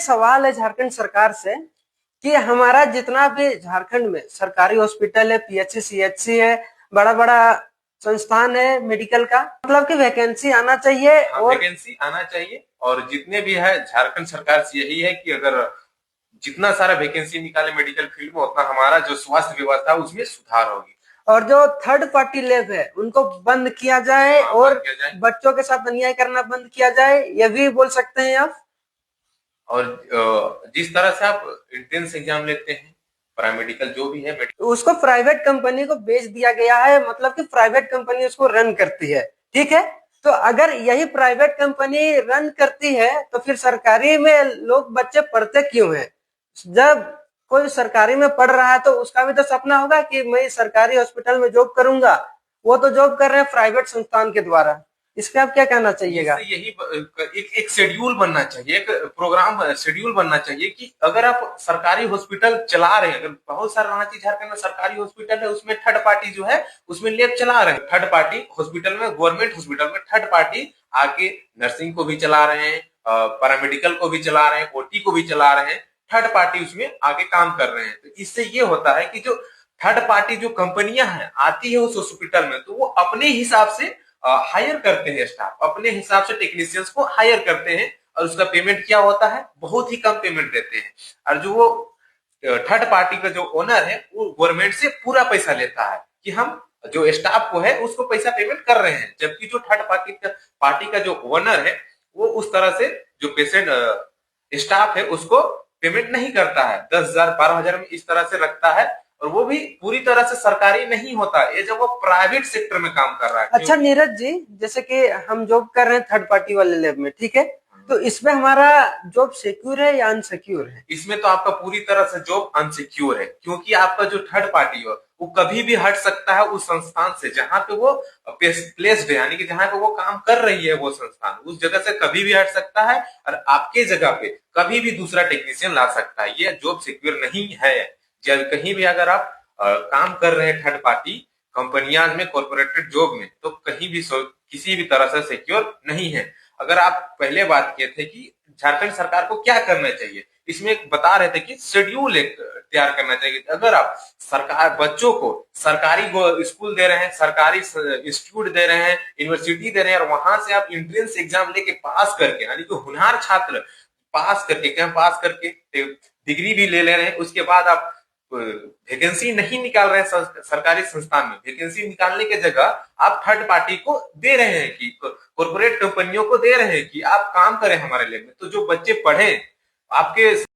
एक सवाल है झारखंड सरकार से कि हमारा जितना भी झारखंड में सरकारी हॉस्पिटल है, पीएचसी, सीएचसी है, बड़ा बड़ा संस्थान है मेडिकल का, मतलब कि वैकेंसी आना चाहिए। हाँ, और वैकेंसी आना चाहिए। और जितने भी है झारखंड सरकार से यही है कि अगर जितना सारा वैकेंसी निकाले मेडिकल फील्ड में, उतना हमारा जो स्वास्थ्य व्यवस्था है उसमें सुधार होगी। और जो थर्ड पार्टी लैब है उनको बंद किया जाए। हाँ, और बंद किया जाए। बच्चों के साथ अन्याय करना बंद किया जाए, ये भी बोल सकते हैं आप। और जिस तरह से आप एंट्रेंस एग्जाम लेते हैं, पैरामेडिकल जो भी है उसको प्राइवेट कंपनी को बेच दिया गया है, मतलब कि प्राइवेट कंपनी उसको रन करती है। ठीक है, तो अगर यही प्राइवेट कंपनी रन करती है तो फिर सरकारी में लोग बच्चे पढ़ते क्यों हैं? जब कोई सरकारी में पढ़ रहा है तो उसका भी तो सपना होगा कि मैं सरकारी हॉस्पिटल में जॉब करूंगा। वो तो जॉब कर रहे हैं प्राइवेट संस्थान के द्वारा। इस पे आप क्या कहना चाहिएगा? यही एक शेड्यूल बनना चाहिए, एक प्रोग्राम शेड्यूल बनना चाहिए कि अगर आप सरकारी हॉस्पिटल चला रहे हैं, अगर बहुत सारा रांची झारखंड में सरकारी हॉस्पिटल है, उसमें थर्ड पार्टी जो है उसमें लैब चला रहे हैं, थर्ड पार्टी हॉस्पिटल में, गवर्नमेंट हॉस्पिटल में थर्ड पार्टी आके नर्सिंग को भी चला रहे हैं, पैरामेडिकल को भी चला रहे हैं, ओटी को भी चला रहे हैं, थर्ड पार्टी उसमें आगे काम कर रहे हैं। तो इससे ये होता है कि जो थर्ड पार्टी जो कंपनियां हैं आती है उस हॉस्पिटल में, तो वो अपने हिसाब से हायर करते हैं, स्टाफ अपने हिसाब से टेक्नीशियंस को हायर करते हैं। और उसका पेमेंट क्या होता है? बहुत ही कम पेमेंट देते हैं। और जो वो थर्ड पार्टी का जो ओनर है वो गवर्नमेंट से पूरा पैसा लेता है कि हम जो स्टाफ को है उसको पैसा पेमेंट कर रहे हैं, जबकि जो थर्ड पार्टी का जो ओनर है वो उस तरह से जो पेशेंट स्टाफ है उसको पेमेंट नहीं करता है, 10,000 12,000 में इस तरह से रखता है। और वो भी पूरी तरह से सरकारी नहीं होता, ये जब वो प्राइवेट सेक्टर में काम कर रहा है। अच्छा नीरज जी, जैसे कि हम जॉब कर रहे हैं थर्ड पार्टी वाले लैब में, ठीक है, तो इसमें हमारा जॉब सिक्योर है या अनसिक्योर है? इसमें तो आपका पूरी तरह से जॉब अनसिक्योर है, क्योंकि आपका जो थर्ड पार्टी हो वो कभी भी हट सकता है उस संस्थान से जहां पे वो प्लेस्ड है, यानी कि जहां पे वो काम कर रही है वो संस्थान, उस जगह से कभी भी हट सकता है और आपके जगह पे कभी भी दूसरा टेक्नीशियन ला सकता है। ये जॉब सिक्योर नहीं है। जब कहीं भी अगर आप काम कर रहे हैं थर्ड पार्टी कंपनियां में, कॉर्पोरेटेड जॉब में, तो कहीं भी किसी भी तरह से सिक्योर नहीं है। अगर आप पहले बात किए थे कि झारखंड सरकार को क्या करना चाहिए, इसमें बता रहे थे कि शेड्यूल एक तैयार करना चाहिए। अगर आप सरकार बच्चों को सरकारी स्कूल दे रहे हैं, सरकारी इंस्टीट्यूट दे रहे हैं, यूनिवर्सिटी दे रहे हैं, और वहां से आप एंट्रेंस एग्जाम लेके पास करके, यानी कि होनहार छात्र पास करके, एग्जाम पास करके डिग्री भी ले रहे हैं, उसके बाद आप वैकेंसी नहीं निकाल रहे हैं सरकारी संस्थान में, वैकेंसी निकालने के जगह आप थर्ड पार्टी को दे रहे हैं, कि कॉर्पोरेट कंपनियों को दे रहे हैं कि आप काम करें हमारे लिए में, तो जो बच्चे पढ़े आपके